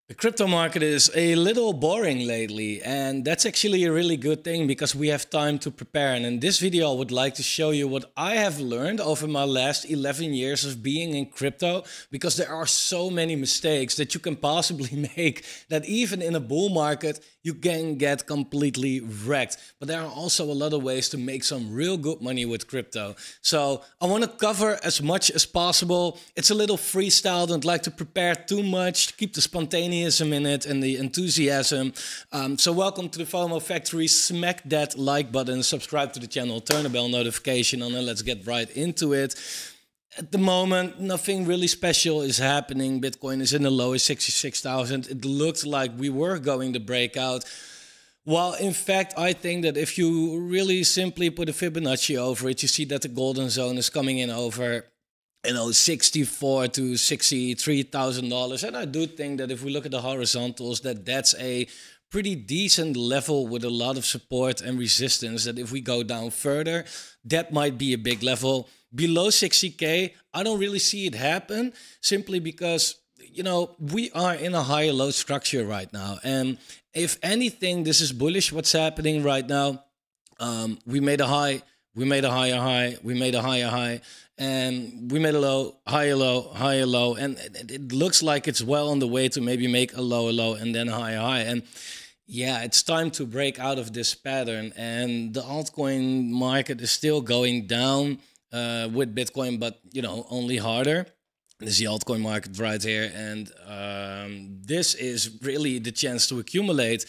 The crypto market is a little boring lately, and that's actually a really good thing because we have time to prepare. And in this video, I would like to show you what I have learned over my last 11 years of being in crypto, because there are so many mistakes that you can possibly make that even in a bull market, you can get completely wrecked. But there are also a lot of ways to make some real good money with crypto. So I want to cover as much as possible. It's a little freestyle, don't like to prepare too much, to keep the spontaneism in it and the enthusiasm. So welcome to the Fomo Factory. Smack that like button, subscribe to the channel, turn the bell notification on, and let's get right into it. At the moment, nothing really special is happening. Bitcoin is in the lowest 66,000. It looked like we were going to break out. Well, in fact, I think that if you really simply put a Fibonacci over it, you see that the golden zone is coming in over, $64,000 to $63,000. And I do think that if we look at the horizontals, that's a pretty decent level with a lot of support and resistance, that if we go down further, that might be a big level. Below 60K, I don't really see it happen, simply because, we are in a high-low structure right now. And if anything, this is bullish what's happening right now. We made a high, we made a higher high, we made a higher high, and we made a low, higher low, higher low. And it looks like it's well on the way to maybe make a lower low and then a higher high. And yeah, it's time to break out of this pattern. And the altcoin market is still going down with Bitcoin, but only harder. This is the altcoin market right here, and this is really the chance to accumulate.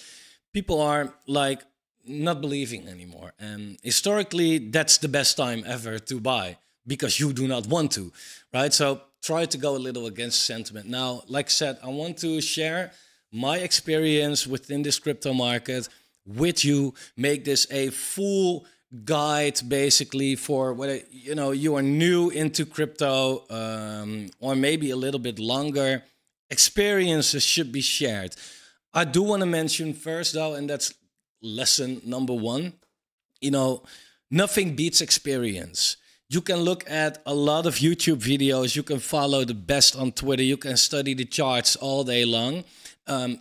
People are like not believing anymore, and historically that's the best time ever to buy because you do not want to, right? So try to go a little against sentiment. Now, like I said, I want to share my experience within this crypto market with you, make this a full guide basically for whether you are new into crypto or maybe a little bit longer. Experiences should be shared. I do want to mention first though, and that's lesson number one, nothing beats experience. You can look at a lot of YouTube videos, you can follow the best on Twitter, you can study the charts all day long.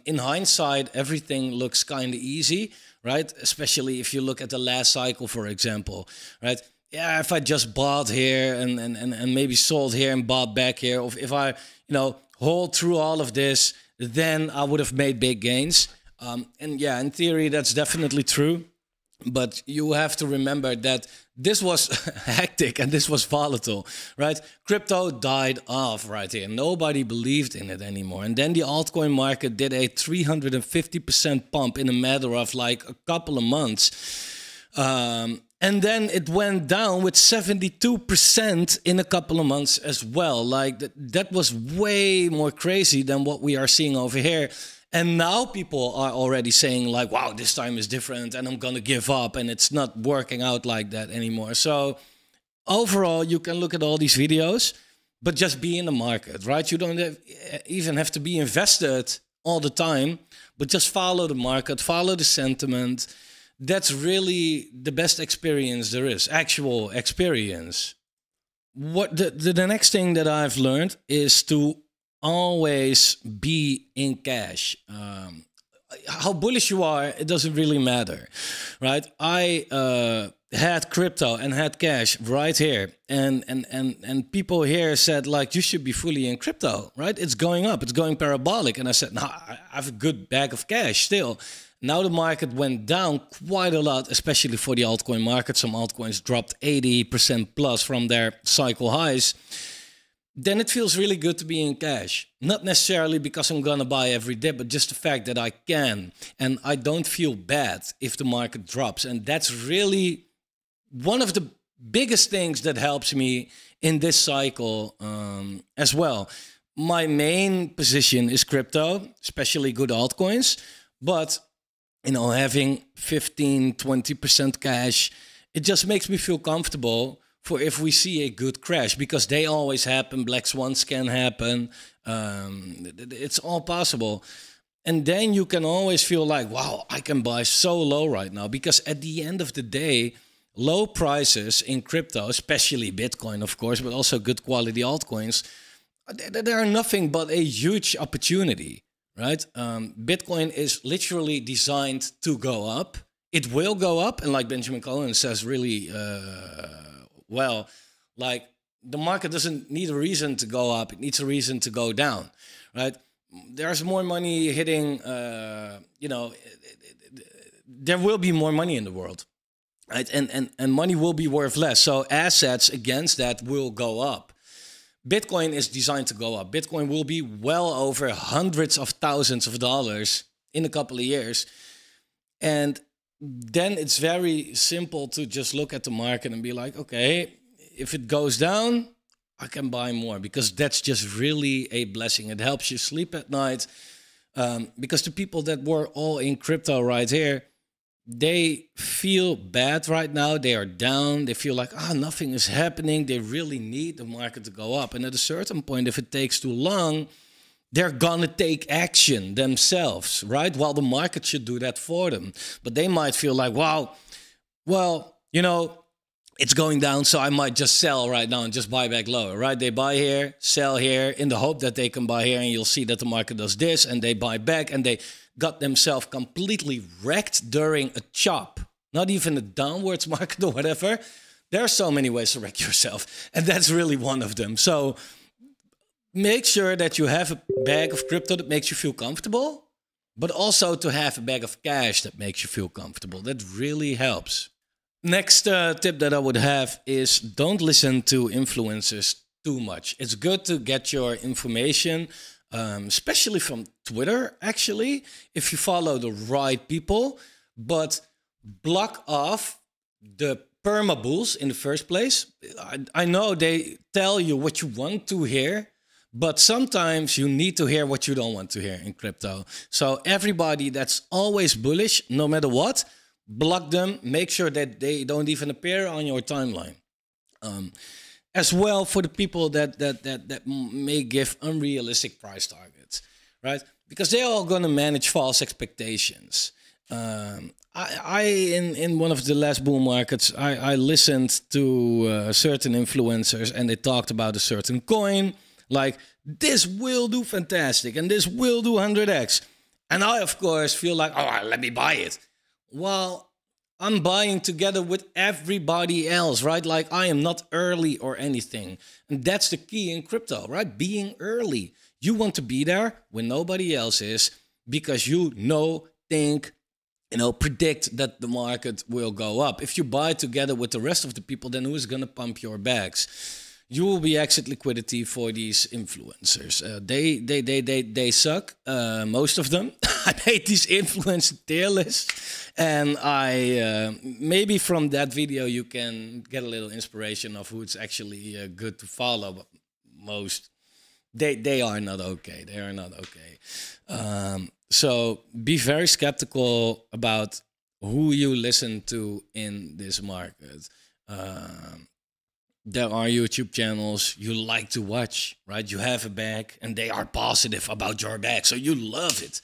In hindsight, everything looks kind of easy, right? Especially if you look at the last cycle, for example, right? Yeah, if I just bought here and maybe sold here and bought back here, or if I, hold through all of this, then I would have made big gains. And yeah, in theory, that's definitely true. But you have to remember that this was hectic and this was volatile, right? Crypto died off right here. Nobody believed in it anymore. And then the altcoin market did a 350% pump in a matter of like a couple of months. And then it went down with 72% in a couple of months as well. Like that was way more crazy than what we are seeing over here. And now people are already saying like, wow, this time is different and I'm going to give up, and it's not working out like that anymore. So overall, you can look at all these videos, but just be in the market, right? You don't even have to be invested all the time, but just follow the market, follow the sentiment. That's really the best experience there is, actual experience. What the next thing that I've learned is to always be in cash. How bullish you are, it doesn't really matter, right? I had crypto and had cash right here, and people here said like, you should be fully in crypto, right? It's going up, it's going parabolic, and I said, no, I have a good bag of cash still. Now the market went down quite a lot, especially for the altcoin market. Some altcoins dropped 80% plus from their cycle highs. Then it feels really good to be in cash. Not necessarily because I'm gonna buy every day, but just the fact that I can. And I don't feel bad if the market drops. And that's really one of the biggest things that helps me in this cycle as well. My main position is crypto, especially good altcoins. But, having 15, 20% cash, it just makes me feel comfortable for if we see a good crash, because they always happen. Black swans can happen. It's all possible. And then you can always feel like, wow, I can buy so low right now, because at the end of the day, low prices in crypto, especially Bitcoin, of course, but also good quality altcoins, they are nothing but a huge opportunity, right? Bitcoin is literally designed to go up. It will go up. And like Benjamin Cohen says really well, like the market doesn't need a reason to go up. It needs a reason to go down, right? There's more money hitting, there will be more money in the world, right? And money will be worth less. So assets against that will go up. Bitcoin is designed to go up. Bitcoin will be well over hundreds of thousands of dollars in a couple of years. And then it's very simple to just look at the market and be like, okay, if it goes down, I can buy more, because that's just really a blessing. It helps you sleep at night, because the people that were all in crypto right here, they feel bad right now. They are down. They feel like, nothing is happening. They really need the market to go up. And at a certain point, if it takes too long, they're gonna take action themselves, right? While the market should do that for them. But they might feel like, wow, well, it's going down, so I might just sell right now and just buy back lower, right? They buy here, sell here, in the hope that they can buy here, and you'll see that the market does this, and they buy back, and they got themselves completely wrecked during a chop, not even a downwards market or whatever. There are so many ways to wreck yourself, and that's really one of them. So make sure that you have a bag of crypto that makes you feel comfortable, but also to have a bag of cash that makes you feel comfortable. That really helps. Next tip that I would have is don't listen to influencers too much. It's good to get your information, especially from Twitter, actually, if you follow the right people, but block off the perma bulls in the first place. I know they tell you what you want to hear, but sometimes you need to hear what you don't want to hear in crypto. So everybody that's always bullish, no matter what, block them. Make sure that they don't even appear on your timeline. As well, for the people that may give unrealistic price targets, right? Because they're all going to manage false expectations. In one of the last bull markets, I listened to certain influencers, and they talked about a certain coin, like this will do fantastic and this will do 100x. And I, of course, feel like, let me buy it. Well, I'm buying together with everybody else, right? Like I am not early or anything. And that's the key in crypto, right? Being early. You want to be there when nobody else is, because you think, predict that the market will go up. If you buy together with the rest of the people, then who's going to pump your bags? You will be exit liquidity for these influencers. They suck, most of them. I made these influencer tier lists, and I maybe from that video you can get a little inspiration of who it's actually good to follow. But most they are not okay. They are not okay. So be very skeptical about who you listen to in this market. There are YouTube channels you like to watch, right? You have a bag and they are positive about your bag, so you love it.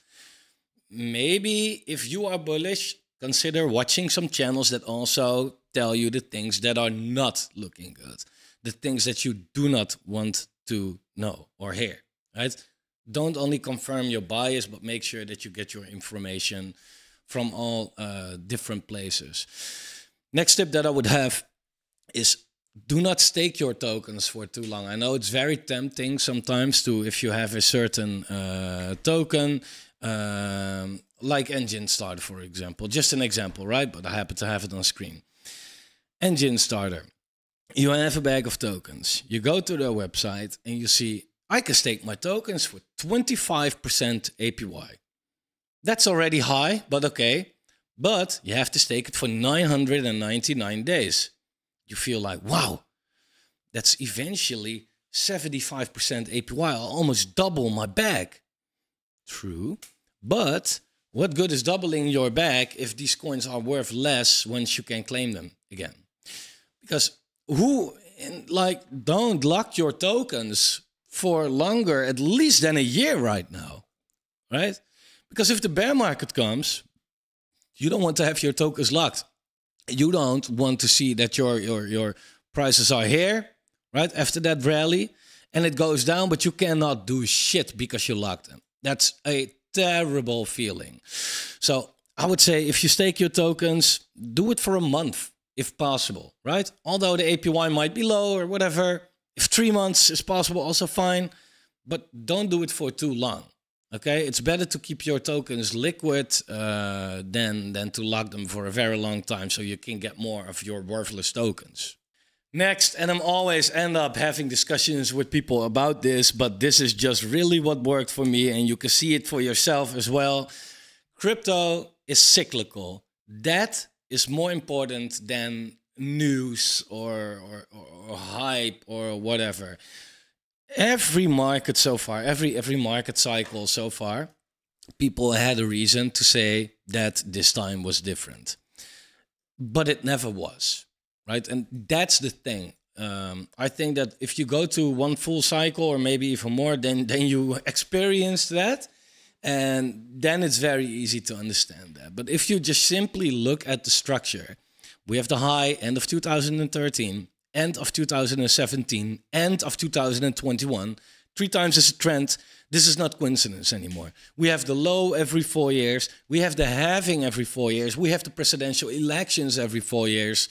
Maybe if you are bullish, consider watching some channels that also tell you the things that are not looking good, the things that you do not want to know or hear, right? Don't only confirm your bias, but make sure that you get your information from all different places. Next tip that I would have is do not stake your tokens for too long. I know it's very tempting sometimes to, if you have a certain token, like Engine Starter, for example. Just an example, right? But I happen to have it on screen. Engine Starter. You have a bag of tokens. You go to their website and you see, I can stake my tokens for 25% APY. That's already high, but okay. But you have to stake it for 999 days. You feel like, wow, that's eventually 75% APY. I'll almost double my bag. True. But what good is doubling your bag if these coins are worth less once you can claim them again? Because don't lock your tokens for longer, at least than a year right now, right? Because if the bear market comes, you don't want to have your tokens locked. You don't want to see that your prices are here, right, after that rally, and it goes down, but you cannot do shit because you locked them. That's a terrible feeling. So I would say if you stake your tokens, do it for a month if possible, right? Although the APY might be low or whatever, if 3 months is possible, also fine, but don't do it for too long. Okay, it's better to keep your tokens liquid than to lock them for a very long time so you can get more of your worthless tokens. Next, and I'm always end up having discussions with people about this, but this is just really what worked for me, and you can see it for yourself as well. Crypto is cyclical. That is more important than news or hype or whatever. Every market so far, every market cycle so far, people had a reason to say that this time was different. But it never was, right? And that's the thing. I think that if you go to one full cycle or maybe even more, then you experience that. And then it's very easy to understand that. But if you just simply look at the structure, we have the high end of 2013, end of 2017, end of 2021, 3 times as a trend. This is not coincidence anymore. We have the low every 4 years. We have the halving every 4 years. We have the presidential elections every 4 years.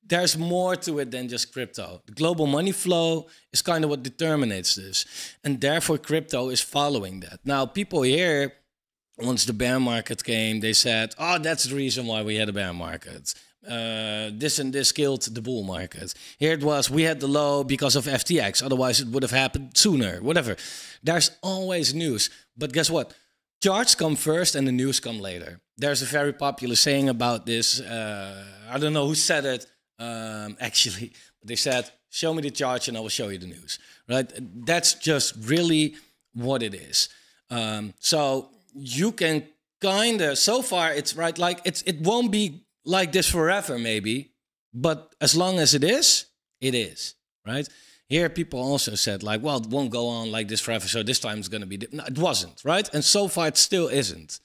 There's more to it than just crypto. The global money flow is kind of what determines this. And therefore, crypto is following that. Now, people here, once the bear market came, they said, oh, that's the reason why we had a bear market. This and this killed the bull market. Here it was, we had the low because of FTX. Otherwise, it would have happened sooner, whatever. There's always news. But guess what? Charts come first and the news come later. There's a very popular saying about this. I don't know who said it. Actually, they said, show me the charts and I will show you the news, right? That's just really what it is. So you can kind of, so far it's right, like it won't be like this forever maybe, but as long as it is, right? Here people also said like, well, it won't go on like this forever, so this time it's going to be, no, it wasn't, right? And so far it still isn't.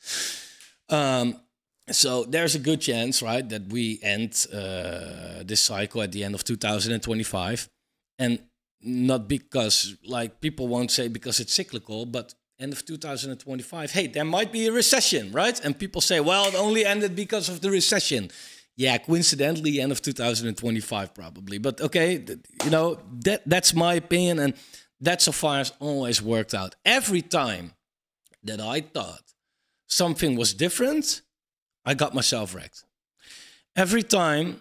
So there's a good chance, right, that we end this cycle at the end of 2025. And not because, like, people won't say because it's cyclical, but end of 2025, hey, there might be a recession, right? And people say, well, it only ended because of the recession. Yeah, coincidentally, end of 2025 probably. But okay, you know, that's my opinion, and that so far has always worked out. Every time that I thought something was different, I got myself wrecked. Every time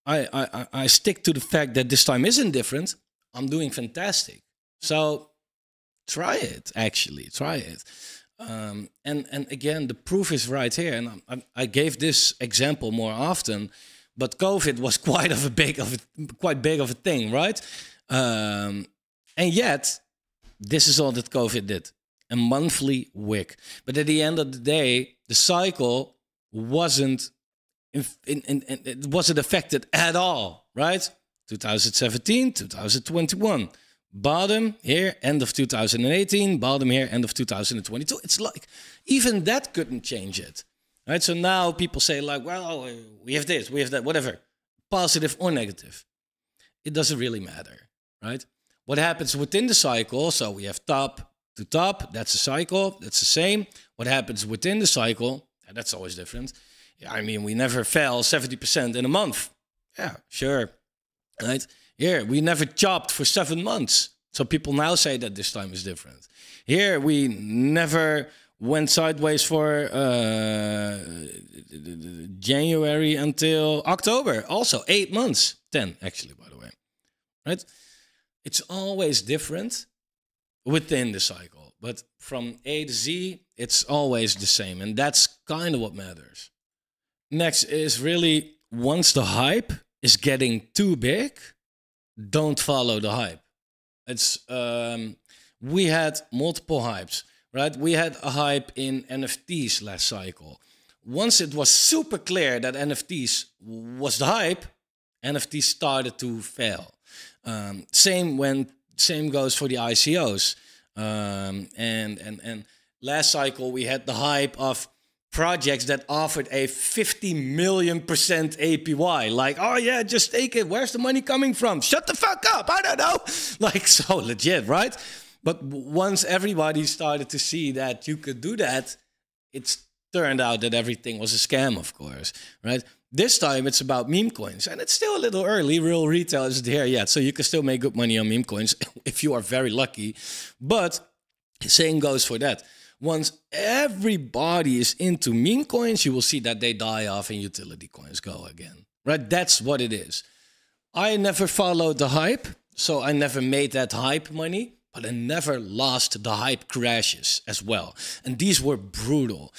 I stick to the fact that this time isn't different, I'm doing fantastic. So try it, actually, try it. And again, the proof is right here. And I gave this example more often, but COVID was quite big of a thing, right? And yet, this is all that COVID did. A monthly wick. But at the end of the day, the cycle wasn't it wasn't affected at all, right? 2017, 2021, bottom here, end of 2018, bottom here, end of 2022. It's like even that couldn't change it, right? So now people say like, well, we have this, we have that, whatever, positive or negative. It doesn't really matter, right? What happens within the cycle? So we have top to top. That's a cycle. That's the same. What happens within the cycle? That's always different. I mean, we never fell 70% in a month. Yeah, sure. Right? Here, we never chopped for 7 months. So people now say that this time is different. Here, we never went sideways for January until October. Also 8 months. 10, actually, by the way. Right? It's always different within the cycle. But from A to Z, it's always the same. And that's kind of what matters. Next is really, once the hype is getting too big, don't follow the hype. It's we had multiple hypes, right? We had a hype in NFTs last cycle. Once it was super clear that NFTs was the hype, NFTs started to fail. Same goes for the ICOs. And last cycle we had the hype of projects that offered a 50 million% APY. Like, oh yeah, just take it. Where's the money coming from? Shut the fuck up. I don't know. Like, so legit, right? But once everybody started to see that you could do that, it's turned out that everything was a scam, of course, right? This time it's about meme coins, and it's still a little early. Real retail isn't here yet, so you can still make good money on meme coins if you are very lucky. But same goes for that. Once everybody is into meme coins, you will see that they die off and utility coins go again, right? That's what it is. I never followed the hype, so I never made that hype money, but I never lost the hype crashes as well. And these were brutal.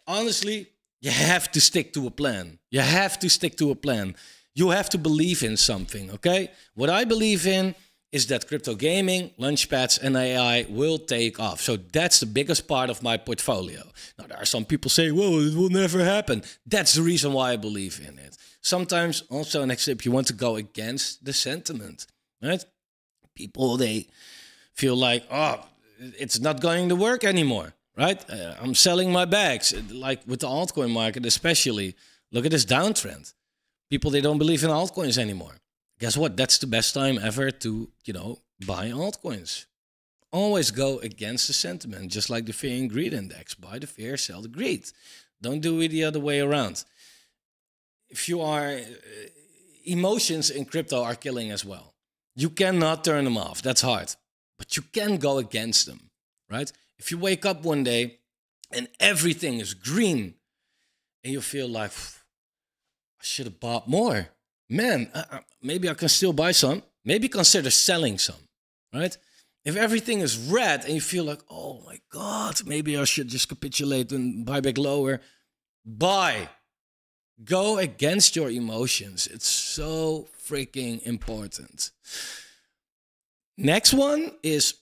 Honestly, you have to stick to a plan. You have to stick to a plan. You have to believe in something, okay? What I believe in is that crypto gaming, launchpads, and AI will take off. So that's the biggest part of my portfolio. Now, there are some people saying, well, it will never happen. That's the reason why I believe in it. Sometimes also, next tip, you want to go against the sentiment, right? People, they feel like, oh, it's not going to work anymore, right? I'm selling my bags, like with the altcoin market especially. Look at this downtrend. People, they don't believe in altcoins anymore. Guess what? That's the best time ever to, buy altcoins. Always go against the sentiment, just like the fear and greed index. Buy the fear, sell the greed. Don't do it the other way around. If you are, emotions in crypto are killing as well. You cannot turn them off. That's hard. But you can go against them, right? If you wake up one day and everything is green and you feel like, I should have bought more. Man, maybe I can still buy some. Maybe consider selling some, right? If everything is red and you feel like, oh my God, maybe I should just capitulate and buy back lower. Buy. Go against your emotions. It's so freaking important. Next one is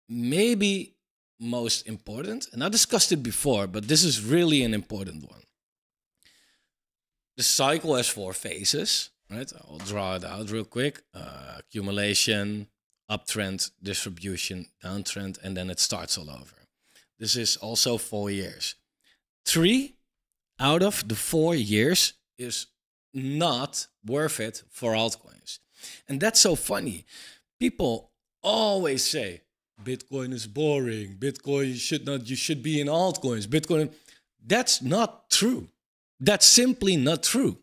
maybe most important. And I discussed it before, but this is really an important one. The cycle has 4 phases, right? I'll draw it out real quick. Accumulation, uptrend, distribution, downtrend, and then it starts all over. This is also 4 years. 3 out of the 4 years is not worth it for altcoins. And that's so funny. People always say, Bitcoin is boring. Bitcoin you should be in altcoins. Bitcoin, that's not true. That's simply not true.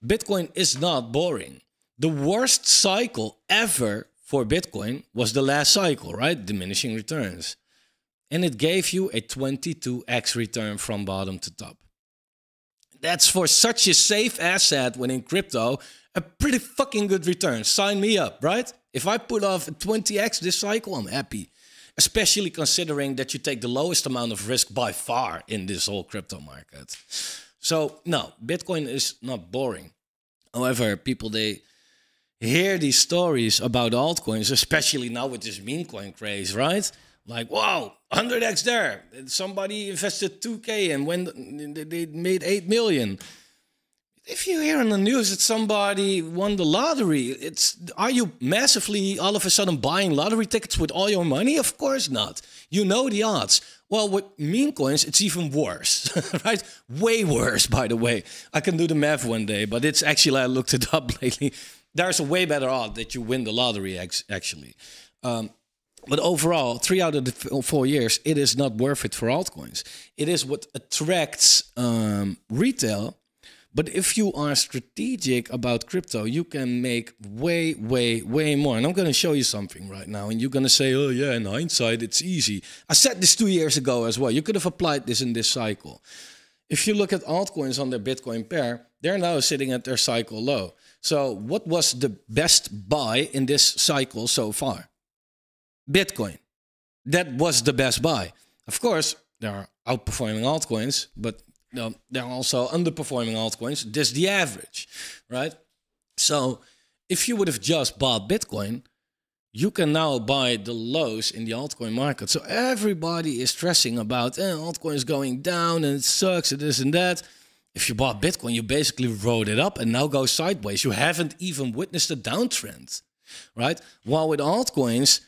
Bitcoin is not boring. The worst cycle ever for Bitcoin was the last cycle, right? Diminishing returns. And it gave you a 22x return from bottom to top. That's for such a safe asset when in crypto, a pretty fucking good return. Sign me up, right? If I put off a 20x this cycle, I'm happy. Especially considering that you take the lowest amount of risk by far in this whole crypto market. So, no, Bitcoin is not boring. However, people, they hear these stories about altcoins, especially now with this meme coin craze, right? Like, wow, 100x there. Somebody invested 2K and when they made 8 million. If you hear on the news that somebody won the lottery, are you massively all of a sudden buying lottery tickets with all your money? Of course not. You know the odds. Well, with meme coins, it's even worse, right? Way worse, by the way. I can do the math one day, but it's actually, I looked it up lately. There's a way better odd that you win the lottery, actually. But overall, 3 out of the 4 years, it is not worth it for altcoins. It is what attracts retail. But if you are strategic about crypto, you can make way, way, way more. And I'm going to show you something right now. And you're going to say, oh yeah, in hindsight, it's easy. I said this 2 years ago as well. You could have applied this in this cycle. If you look at altcoins on their Bitcoin pair, they're now sitting at their cycle low. So what was the best buy in this cycle so far? Bitcoin. That was the best buy. Of course, there are outperforming altcoins, but there are also underperforming altcoins. This is the average, right? So if you would have just bought Bitcoin, you can now buy the lows in the altcoin market. So everybody is stressing about altcoin is going down and it sucks and this and that. If you bought Bitcoin, you basically rode it up and now go sideways. You haven't even witnessed a downtrend, right? While with altcoins,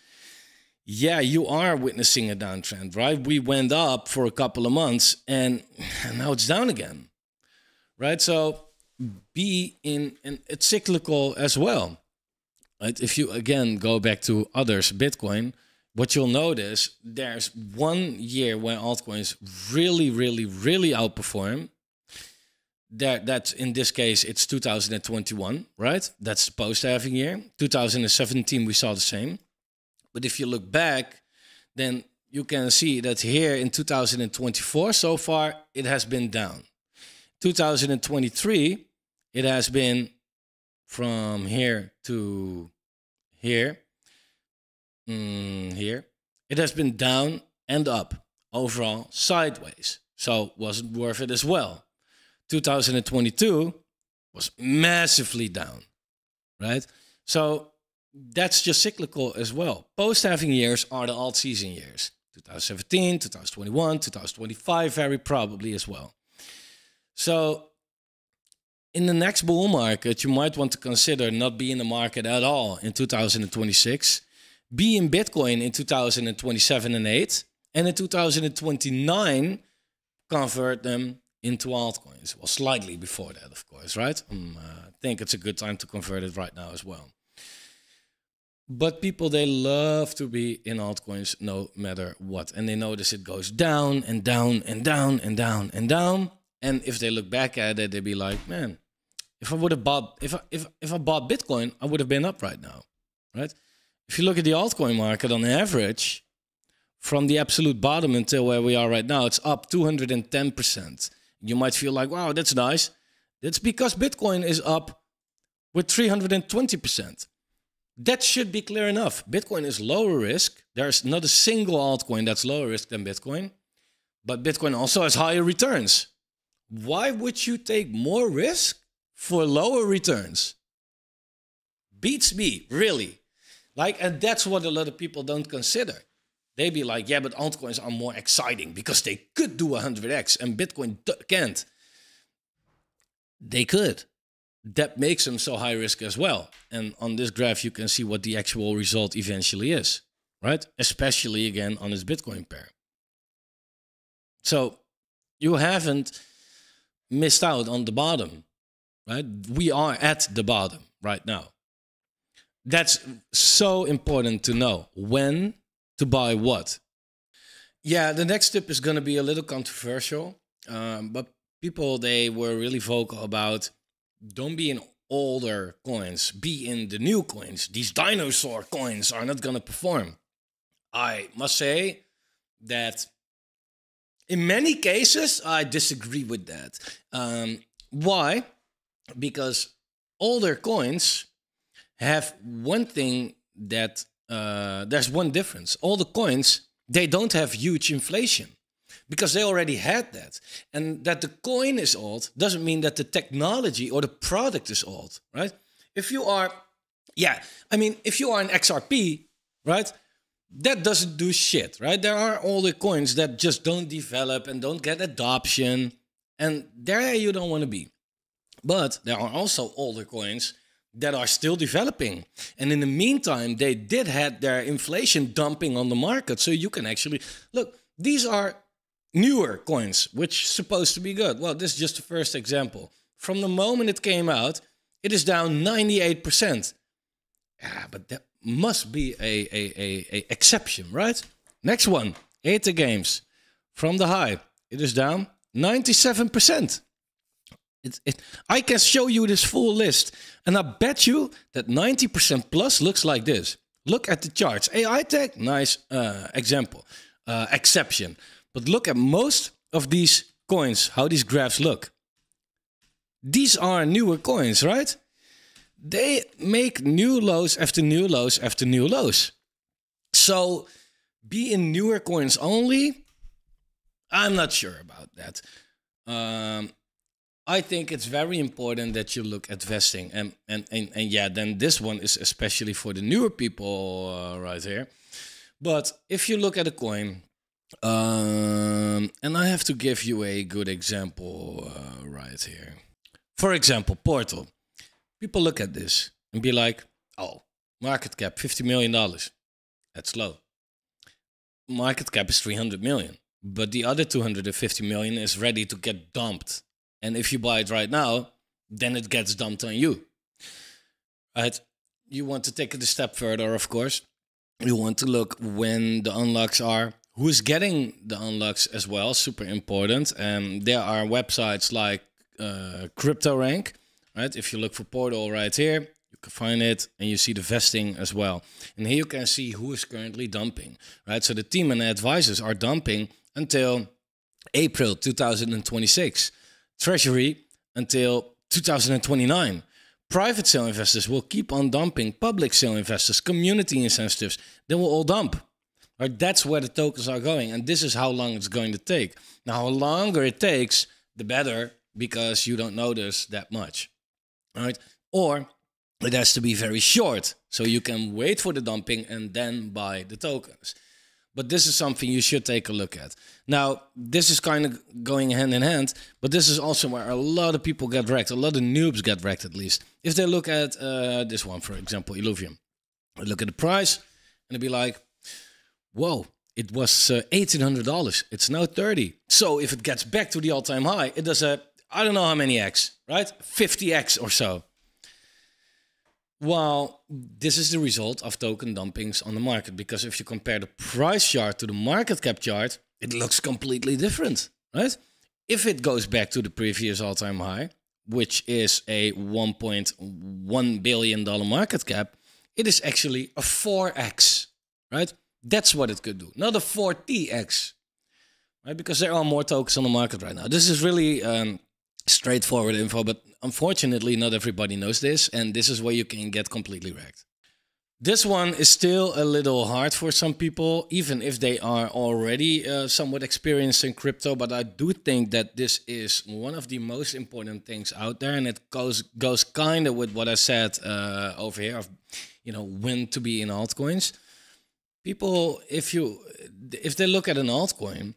yeah, you are witnessing a downtrend, right? We went up for a couple of months and now it's down again, right? So be in, and it's cyclical as well. right? If you again go back to others, Bitcoin, what you'll notice, there's 1 year where altcoins really outperform. That's in this case, it's 2021, right? That's the post-halving year. 2017, we saw the same. But if you look back, then you can see that here in 2024, so far, it has been down. 2023, it has been from here to here, here. It has been down and up, overall sideways. So wasn't worth it as well. 2022 was massively down, right? So that's just cyclical as well. Post-halving years are the alt-season years. 2017, 2021, 2025, very probably as well. So in the next bull market, you might want to consider not being in the market at all in 2026, be in Bitcoin in 2027 and 8, and in 2029, convert them into altcoins. Well, slightly before that, of course, right? I think it's a good time to convert it right now as well. But people, they love to be in altcoins no matter what. And they notice it goes down and down and down and down and down. And if they look back at it, they'd be like, man, if I would have bought, if I bought Bitcoin, I would have been up right now, right? If you look at the altcoin market on average, from the absolute bottom until where we are right now, it's up 210%. You might feel like, wow, that's nice. That's because Bitcoin is up with 320%. That should be clear enough. Bitcoin is lower risk. There's not a single altcoin that's lower risk than Bitcoin. But Bitcoin also has higher returns. Why would you take more risk for lower returns? Beats me, really. Like, and that's what a lot of people don't consider. They be like, yeah, but altcoins are more exciting because they could do 100x and Bitcoin can't. They could. That makes them so high risk as well. And on this graph, you can see what the actual result eventually is, right? Especially again on this Bitcoin pair. So you haven't missed out on the bottom, right? We are at the bottom right now. That's so important to know when to buy what. Yeah, the next tip is going to be a little controversial, but people, they were really vocal about don't be in older coins, be in the new coins. These dinosaur coins are not going to perform. I must say that in many cases, I disagree with that. Why? Because older coins have one thing that there's one difference. All the coins, they don't have huge inflation because they already had that. And that the coin is old doesn't mean that the technology or the product is old, right? If you are, if you are an XRP, right, that doesn't do shit, right? There are older coins that just don't develop and don't get adoption, and there you don't want to be. But there are also older coins that are still developing. And in the meantime, they did have their inflation dumping on the market. So you can actually, look, these are newer coins, which is supposed to be good. Well, this is just the first example. From the moment it came out, it is down 98%. Yeah, but that must be a exception, right? Next one, Ether Games. From the high, it is down 97%. I can show you this full list, and I bet you that 90% plus looks like this. Look at the charts. AI Tech, nice example, exception. But look at most of these coins, how these graphs look. These are newer coins, right? They make new lows after new lows after new lows. So be in newer coins only? I'm not sure about that. I think it's very important that you look at vesting. And yeah, then this one is especially for the newer people right here. But if you look at a coin, and I have to give you a good example right here. For example, Portal. People look at this and be like, oh, market cap, $50 million. That's low. Market cap is 300 million. But the other 250 million is ready to get dumped. And if you buy it right now, then it gets dumped on you. Right? you want to take it a step further, of course. You want to look when the unlocks are, who's getting the unlocks as well, super important. There are websites like CryptoRank, right? If you look for Portal right here, you can find it and you see the vesting as well. And here you can see who is currently dumping, right? So the team and the advisors are dumping until April 2026. Treasury until 2029. Private sale investors will keep on dumping. Public sale investors, community incentives, they will all dump. Right? That's where the tokens are going. And this is how long it's going to take. Now, the longer it takes, the better, because you don't notice that much. Right? Or it has to be very short. So you can wait for the dumping and then buy the tokens. But this is something you should take a look at. Now, this is kind of going hand in hand, but this is also where a lot of people get wrecked. A lot of noobs get wrecked, at least. If they look at this one, for example, Illuvium. Look at the price, and they'll be like, whoa, it was $1,800. It's now 30. So if it gets back to the all-time high, it does a, I don't know how many X, right? 50X or so. Well, this is the result of token dumpings on the market, because if you compare the price chart to the market cap chart, it looks completely different, right? If it goes back to the previous all-time high, which is a $1.1 billion market cap, it is actually a 4x, right? That's what it could do, not a 40x, right? Because there are more tokens on the market right now. This is really straightforward info, but unfortunately not everybody knows this, and this is where you can get completely wrecked. This one is still a little hard for some people, even if they are already somewhat experienced in crypto, but I do think that this is one of the most important things out there, and it goes kind of with what I said over here of, you know, when to be in altcoins. People, if they look at an altcoin,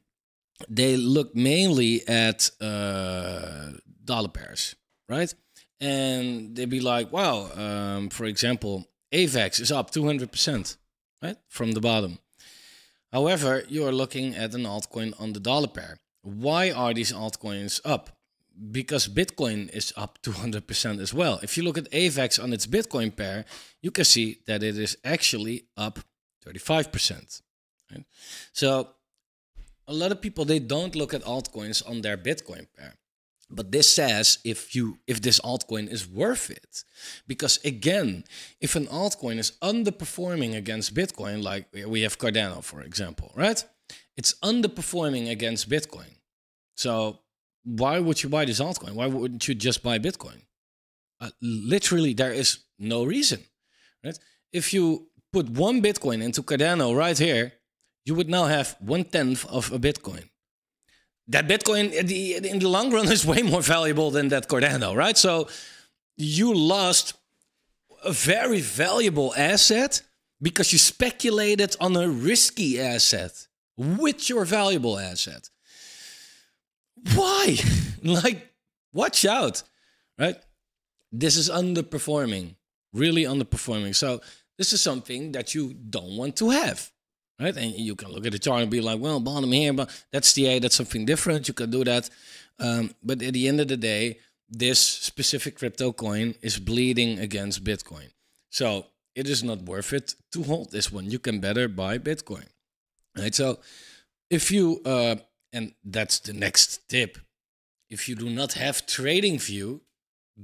they look mainly at dollar pairs, right? And they'd be like, wow, for example, AVAX is up 200%, right? From the bottom. However, you're looking at an altcoin on the dollar pair. Why are these altcoins up? Because Bitcoin is up 200% as well. If you look at AVAX on its Bitcoin pair, you can see that it is actually up 35%. Right? So a lot of people, they don't look at altcoins on their Bitcoin pair. But this says if this altcoin is worth it. Because again, if an altcoin is underperforming against Bitcoin, like we have Cardano, for example, right? It's underperforming against Bitcoin. So why would you buy this altcoin? Why wouldn't you just buy Bitcoin? Literally, there is no reason, right? If you put one Bitcoin into Cardano right here, you would now have 1/10 of a Bitcoin. That Bitcoin in the long run is way more valuable than that Cardano, right? So you lost a very valuable asset because you speculated on a risky asset with your valuable asset. Why? Like, watch out, right? This is underperforming, really underperforming. So this is something that you don't want to have. Right? And you can look at the chart and be like, well, bottom here, but that's TA, that's something different. You can do that. But at the end of the day, this specific crypto coin is bleeding against Bitcoin. So it is not worth it to hold this one. You can better buy Bitcoin. Right? So if you, and that's the next tip, if you do not have Tradingview,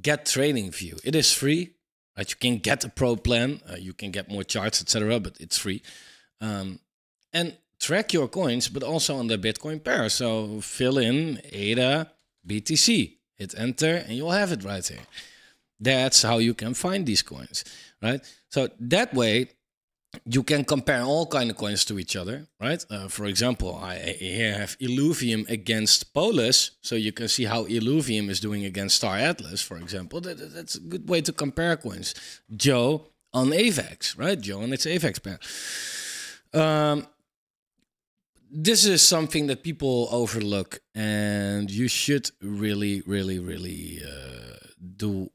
get Tradingview. It is free. Right? You can get a pro plan. You can get more charts, etc., but it's free. And track your coins, but also on the Bitcoin pair. So fill in ADA, BTC, hit enter, and you'll have it right here. That's how you can find these coins, right? So that way, you can compare all kind of coins to each other, right? For example, I here have Illuvium against Polus, so you can see how Illuvium is doing against Star Atlas, for example. That's a good way to compare coins. Joe on AVAX, right? Joe on its AVAX pair. This is something that people overlook, and you should really do.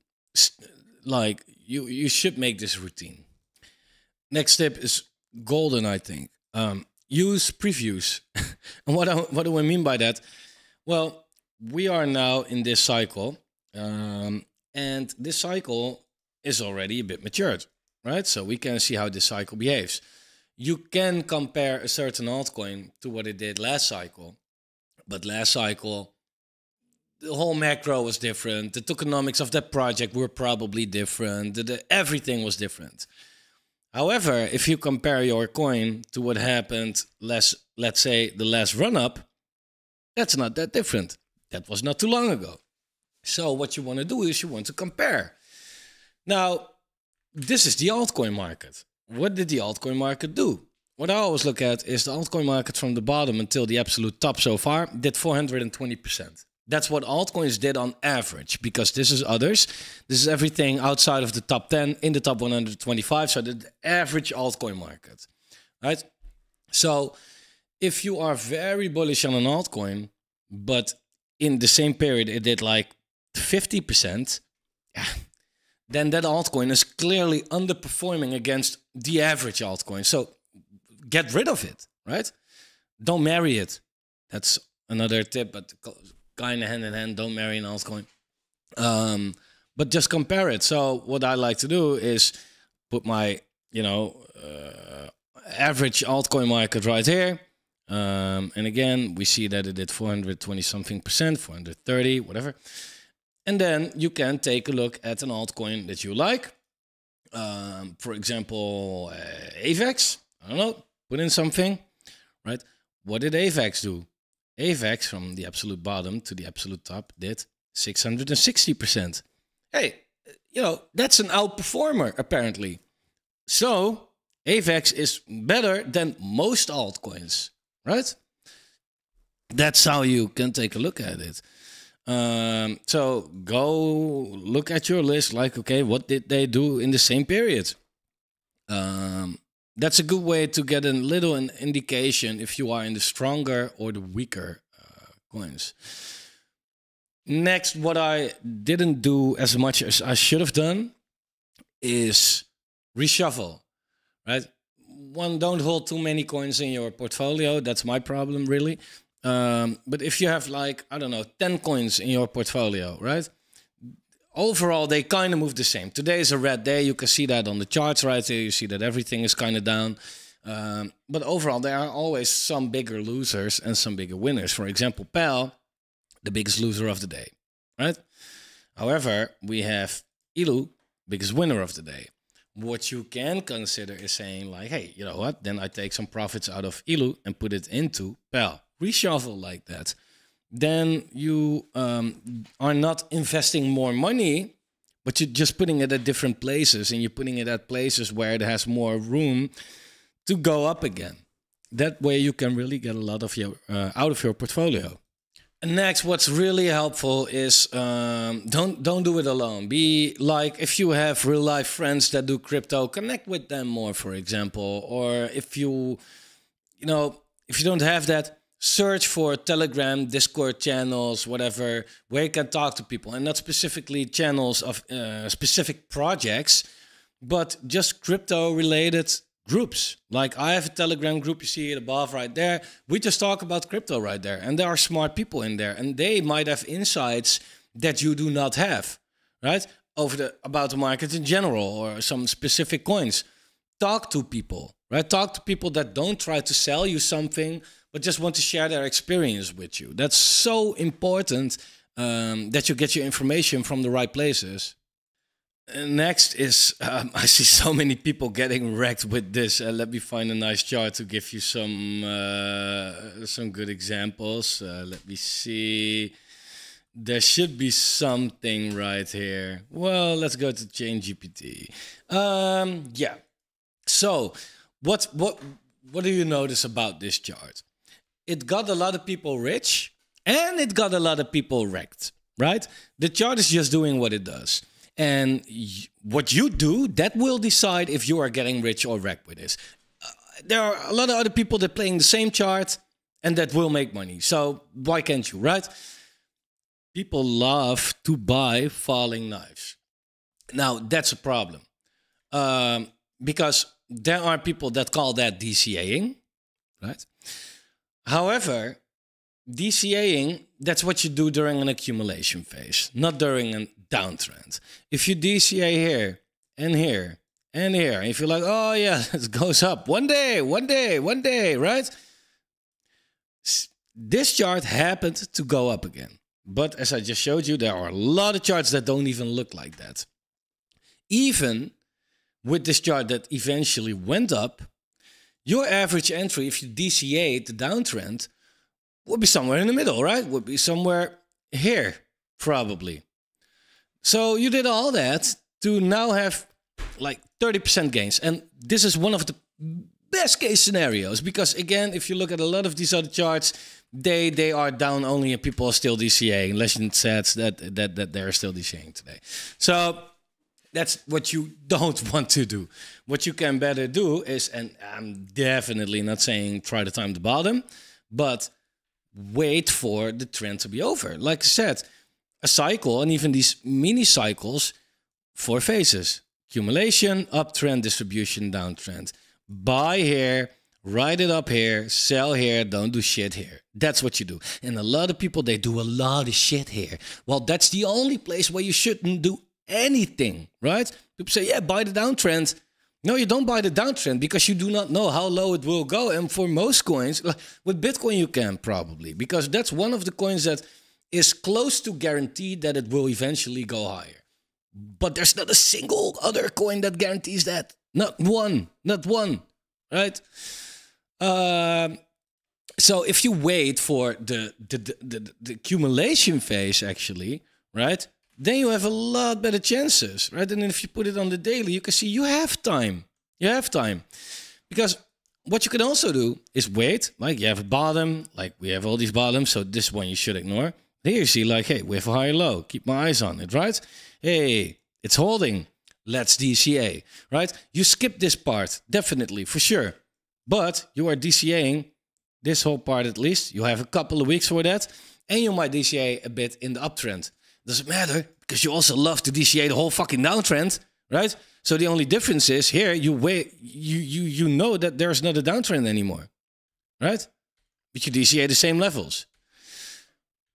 Like you should make this routine. Next tip is golden, I think. Use previews. And what do I mean by that? Well, we are now in this cycle, and this cycle is already a bit matured. right? So we can see how this cycle behaves. You can compare a certain altcoin to what it did last cycle, but last cycle, the whole macro was different. The tokenomics of that project were probably different. Everything was different. However, if you compare your coin to what happened, let's say the last run-up, that's not that different. That was not too long ago. So what you want to do is you want to compare. Now, this is the altcoin market. What did the altcoin market do? What I always look at is the altcoin market from the bottom until the absolute top so far did 420%. That's what altcoins did on average, because this is others. This is everything outside of the top 10 in the top 125. So the average altcoin market, right? So if you are very bullish on an altcoin, but in the same period it did like 50%, then that altcoin is clearly underperforming against the average altcoin. So get rid of it, right? Don't marry it. That's another tip, but kind of hand in hand, don't marry an altcoin. But just compare it. So what I like to do is put my, average altcoin market right here. And again, we see that it did 420 something percent, 430, whatever. And then you can take a look at an altcoin that you like. For example, AVAX. I don't know, put in something, right? What did AVAX do? AVAX from the absolute bottom to the absolute top did 660%. Hey, that's an outperformer apparently. So AVAX is better than most altcoins, right? That's how you can take a look at it. So go look at your list, like, okay, what did they do in the same period? That's a good way to get a little an indication if you are in the stronger or the weaker coins. Next, what I didn't do as much as I should have done is reshuffle, right? One, don't hold too many coins in your portfolio. That's my problem, really. But if you have like, I don't know, 10 coins in your portfolio, right? Overall, they kind of move the same. Today is a red day. You can see that on the charts right here. You see that everything is kind of down. But overall, there are always some bigger losers and some bigger winners. For example, PAL, the biggest loser of the day, right? However, we have ILU, biggest winner of the day. What you can consider is saying like, hey, you know what? Then I take some profits out of ILU and put it into PAL. Reshuffle like that. Then you are not investing more money, but you're just putting it at different places, and you're putting it at places where it has more room to go up again. That way you can really get a lot of your out of your portfolio. And next, what's really helpful is don't do it alone. Be like, if you have real life friends that do crypto, connect with them more, for example. Or if you don't have that, search for Telegram, Discord channels, whatever, where you can talk to people, and not specifically channels of specific projects, but just crypto-related groups. Like I have a Telegram group, you see it above right there. We just talk about crypto right there, and there are smart people in there, and they might have insights that you do not have, right? About the market in general or some specific coins. Talk to people, right? Talk to people that don't try to sell you something, but just want to share their experience with you. That's so important that you get your information from the right places. And next is, I see so many people getting wrecked with this. Let me find a nice chart to give you some good examples. Let me see. There should be something right here. Well, let's go to ChainGPT. Yeah. So what do you notice about this chart? It got a lot of people rich and it got a lot of people wrecked, right? The chart is just doing what it does. And what you do, that will decide if you are getting rich or wrecked with this. There are a lot of other people that are playing the same chart and that will make money. So why can't you, right? People love to buy falling knives. Now, that's a problem. Because there are people that call that DCAing, right? However, DCAing, that's what you do during an accumulation phase, not during a downtrend. If you DCA here and here. And if you're like, oh yeah, it goes up one day, right? This chart happened to go up again. But as I just showed you, there are a lot of charts that don't even look like that. Even with this chart that eventually went up, your average entry, if you DCA the downtrend, would be somewhere in the middle, right? Would be somewhere here, probably. So you did all that to now have like 30% gains. And this is one of the best case scenarios, because again, if you look at a lot of these other charts, they are down only and people are still DCAing. Legend says that they're still DCAing today. So that's what you don't want to do. What you can better do is, and I'm definitely not saying try to time the bottom, but wait for the trend to be over. Like I said, a cycle, and even these mini cycles, 4 phases: accumulation, uptrend, distribution, downtrend. Buy here, write it up here, sell here, don't do shit here. That's what you do. And a lot of people, they do a lot of shit here. Well, that's the only place where you shouldn't do anything, right? People say, yeah, buy the downtrend. No, you don't buy the downtrend because you do not know how low it will go. And for most coins, like with Bitcoin, you can probably, because that's one of the coins that is close to guaranteed that it will eventually go higher. But there's not a single other coin that guarantees that. Not one, right? So if you wait for the accumulation phase, actually, right, then you have a lot better chances, right? And then if you put it on the daily, you can see you have time. You have time. Because what you can also do is wait, like you have a bottom, like we have all these bottoms, so this one you should ignore. Here you see like, hey, we have a high low, keep my eyes on it, right? Hey, it's holding, let's DCA, right? You skip this part, definitely, for sure. But you are DCAing this whole part at least. You have a couple of weeks for that. And you might DCA a bit in the uptrend. Doesn't matter, because you also love to DCA the whole fucking downtrend, right? So the only difference is here you wait, you know that there's not a downtrend anymore, right? But you DCA the same levels.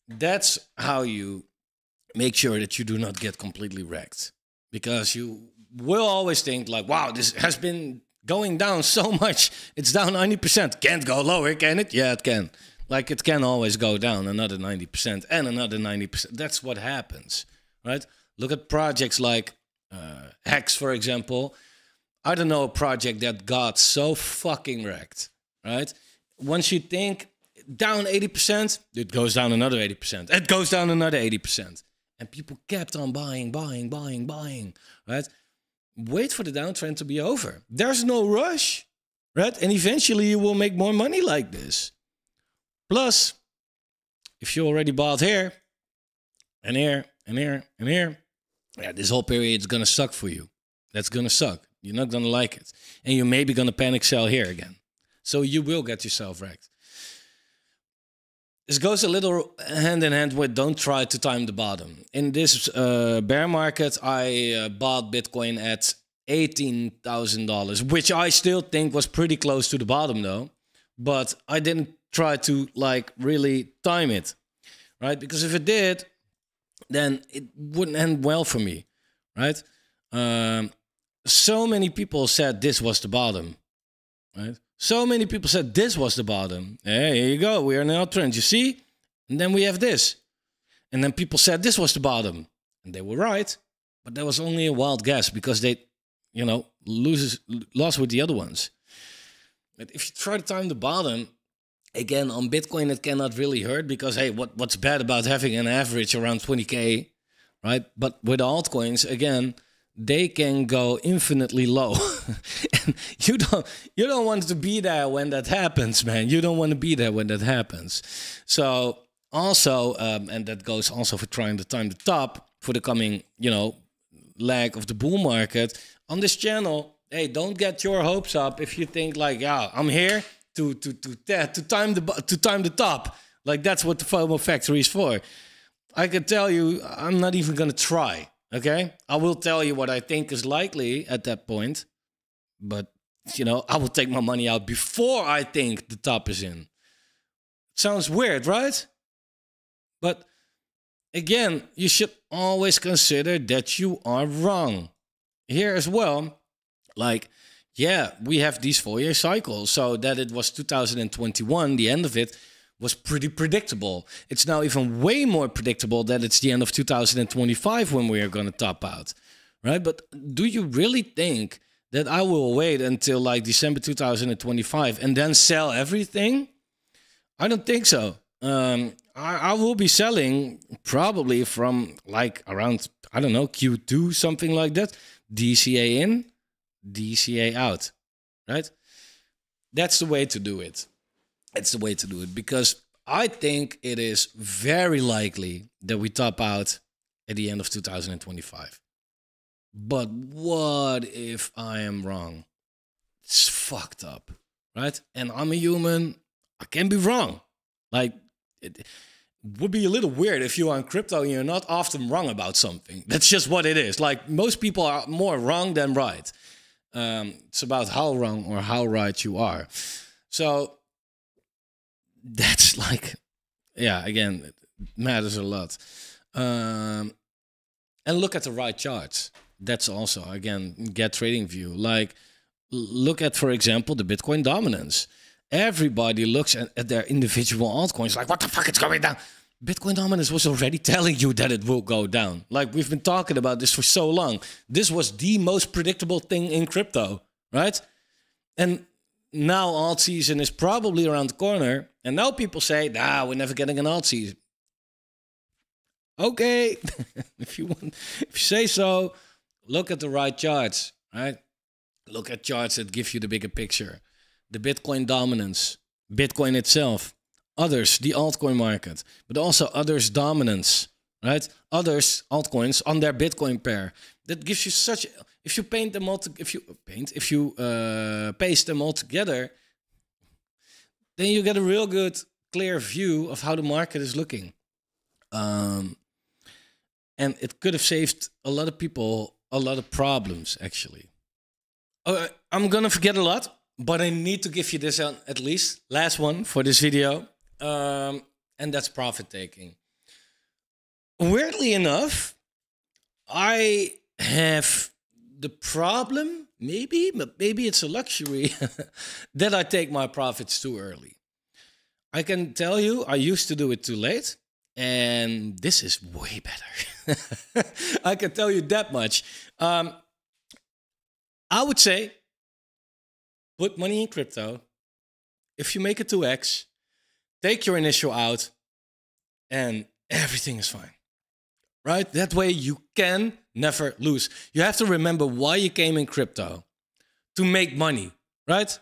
That's how you make sure that you do not get completely wrecked, because you will always think like, wow, this has been going down so much. It's down 90%. Can't go lower, can it? Yeah, it can. Like it can always go down another 90% and another 90%. That's what happens, right? Look at projects like Hex, for example. I don't know a project that got so fucking wrecked, right? Once you think down 80%, it goes down another 80%. It goes down another 80%. And people kept on buying, right? Wait for the downtrend to be over. There's no rush, right? And eventually you will make more money like this. Plus, if you already bought here, and here, and here, and here, yeah, this whole period is going to suck for you. That's going to suck. You're not going to like it. And you're maybe going to panic sell here again. So you will get yourself wrecked. This goes a little hand in hand with don't try to time the bottom. In this bear market, I bought Bitcoin at $18,000, which I still think was pretty close to the bottom though. But I didn't try to like really time it, right? Because if it did, then it wouldn't end well for me, right? So many people said this was the bottom, right? So many people said this was the bottom. Hey, here you go. We are in an uptrend, you see? And then we have this. And then people said this was the bottom. And they were right. But that was only a wild guess because they, you know, lost with the other ones. But if you try to time the bottom, again, on Bitcoin, it cannot really hurt because, hey, what's bad about having an average around 20K, right? But with altcoins, again, they can go infinitely low. And you don't want to be there when that happens, man. You don't want to be there when that happens. So also, and that goes also for trying to time the top for the coming, you know, leg of the bull market. On this channel, hey, don't get your hopes up if you think like, yeah, I'm here to time the top. Like that's what the Fomo Factory is for. I can tell you, I'm not even gonna try. Okay, I will tell you what I think is likely at that point, but you know, I will take my money out before I think the top is in. Sounds weird, right? But again, you should always consider that you are wrong. Here as well, Like, yeah, we have these 4-year cycles, so that it was 2021, the end of it was pretty predictable. It's now even way more predictable that it's the end of 2025 when we are going to top out, right? But do you really think that I will wait until like December 2025 and then sell everything? I don't think so. I will be selling probably from like around, I don't know, Q2, something like that. DCA in, DCA out, right? That's the way to do it. It's the way to do it, because I think it is very likely that we top out at the end of 2025. But what if I am wrong? It's fucked up, right? And I'm a human. I can be wrong. Like, it would be a little weird if you are in crypto and you're not often wrong about something. That's just what it is. Like, most people are more wrong than right. It's about how wrong or how right you are. So that's like, yeah, again, it matters a lot. And look at the right charts. That's also, again, get Tradingview. Like, look at, for example, the Bitcoin dominance. Everybody looks at their individual altcoins like, what the fuck, it's going down. Bitcoin dominance was already telling you that it will go down. Like, we've been talking about this for so long. This was the most predictable thing in crypto, right? And now alt season is probably around the corner. And now people say, nah, we're never getting an alt season. Okay, if you say so, look at the right charts, right? Look at charts that give you the bigger picture. The Bitcoin dominance, Bitcoin itself, others, the altcoin market, but also others' dominance, right? Others, altcoins on their Bitcoin pair. That gives you such, if you paint them all, if you paste them all together, then you get a real good, clear view of how the market is looking. And it could have saved a lot of people a lot of problems, actually. I'm gonna forget a lot, but I need to give you this at least last one for this video, and that's profit taking. Weirdly enough, I have the problem, but maybe it's a luxury, that I take my profits too early. I can tell you, I used to do it too late, and this is way better. I can tell you that much. I would say, put money in crypto. If you make it 2x, take your initial out, and everything is fine. Right? That way you can never lose. You have to remember why you came in crypto. To make money, right?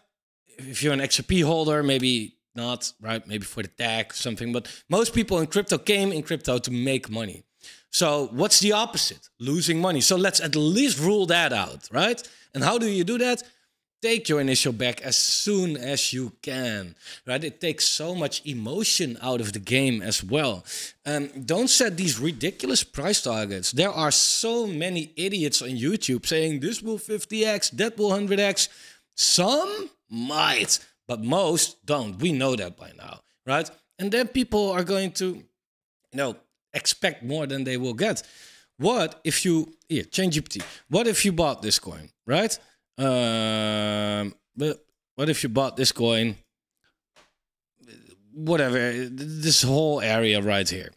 If you're an XRP holder, maybe not, right? Maybe for the tag, something. But most people in crypto came in crypto to make money. So what's the opposite? Losing money. So let's at least rule that out, right? And how do you do that? Take your initial back as soon as you can, right? It takes so much emotion out of the game as well. Don't set these ridiculous price targets. There are so many idiots on YouTube saying this will 50x, that will 100x. Some might, but most don't. We know that by now, right? And then people are going to, expect more than they will get. What if you, change GPT. What if you bought this coin, right? But what if you bought this coin, whatever, this whole area right here,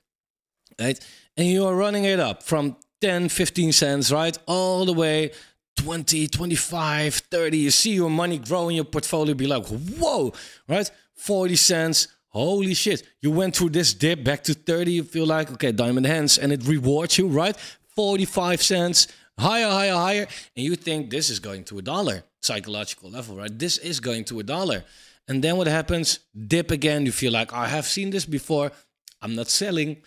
right? And you are running it up from 10, 15 cents, right? All the way 20, 25, 30. You see your money grow in your portfolio, be like, whoa, right? 40 cents. Holy shit. You went through this dip back to 30. You feel like, okay, diamond hands, and it rewards you, right? 45 cents. Higher, higher, higher. And you think this is going to $1, psychological level, right? This is going to $1. And then what happens? Dip again. You feel like, I have seen this before. I'm not selling.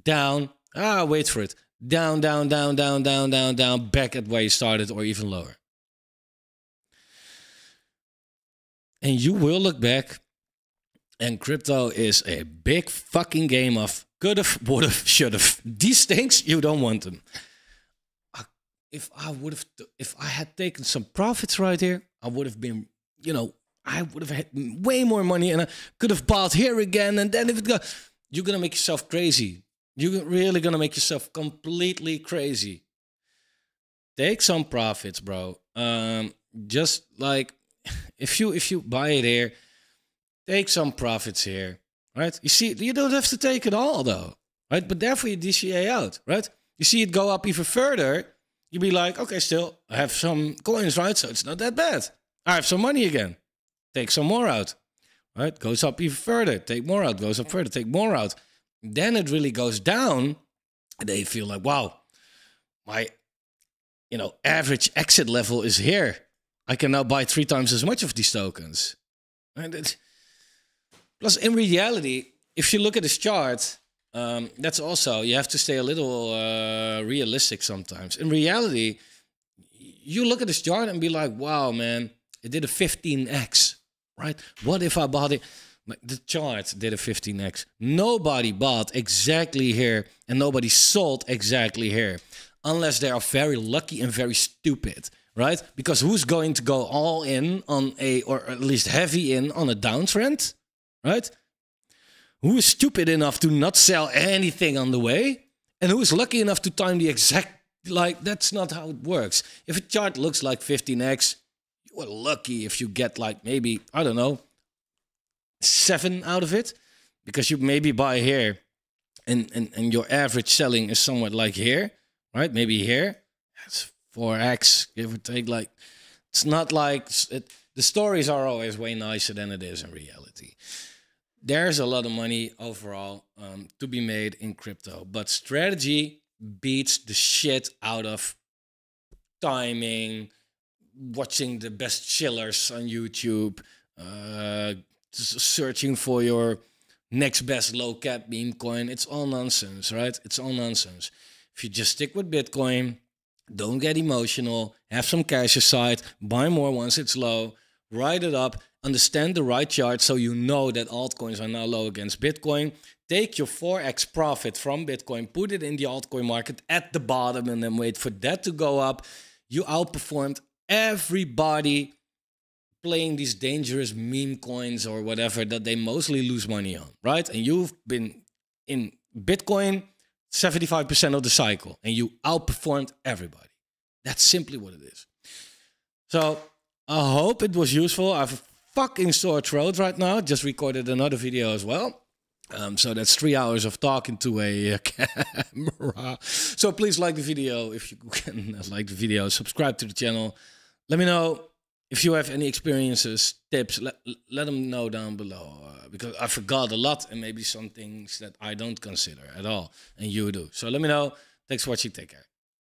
Down. Wait for it. Down, down, down, down, down, down, down. Back at where you started or even lower. And you will look back. And crypto is a big fucking game of could've, would've, should've. These things, you don't want them. If I had taken some profits right here, I would have been, I would have had way more money, and I could have bought here again. And then if it goes, you're gonna make yourself crazy. You're really gonna make yourself completely crazy. Take some profits, bro. just like if you buy it here, take some profits here, right? You see, you don't have to take it all though, right? But therefore you DCA out, right? You see it go up even further, you be like, okay, still I have some coins, right? So it's not that bad. I have some money again. Take some more out, right? Goes up even further, take more out, goes up further, take more out. Then it really goes down and they feel like, wow, my, average exit level is here. I can now buy 3 times as much of these tokens. And plus, in reality, if you look at this chart, that's also, you have to stay a little realistic sometimes. In reality, you look at this chart and be like, wow, man, it did a 15x, right? What if I bought it? The chart did a 15x. Nobody bought exactly here and nobody sold exactly here. Unless they are very lucky and very stupid, right? Because who's going to go all in on or at least heavy in on a downtrend, right? Who is stupid enough to not sell anything on the way? And who is lucky enough to time the exact, that's not how it works. If a chart looks like 15x, you are lucky if you get maybe, I don't know, 7 out of it. Because you maybe buy here and your average selling is somewhat like here. Right, maybe here, it's 4x, give or take. It's not like the stories are always way nicer than it is in reality. There's a lot of money overall to be made in crypto, but strategy beats the shit out of timing, watching the best chillers on YouTube, searching for your next best low cap meme coin. It's all nonsense, right? It's all nonsense. If you just stick with Bitcoin, don't get emotional, have some cash aside, buy more once it's low, write it up, understand the right chart so you know that altcoins are now low against Bitcoin. Take your 4x profit from Bitcoin, put it in the altcoin market at the bottom and then wait for that to go up. You outperformed everybody playing these dangerous meme coins or whatever that they mostly lose money on, right? And you've been in Bitcoin 75% of the cycle and you outperformed everybody. That's simply what it is. So I hope it was useful. I have a fucking sore throat right now. Just recorded another video as well. So that's 3 hours of talking to a camera. So please like the video if you can like the video. Subscribe to the channel. Let me know if you have any experiences, tips. Let them know down below. Because I forgot a lot and maybe some things that I don't consider at all. And you do. So let me know. Thanks for watching. Take care.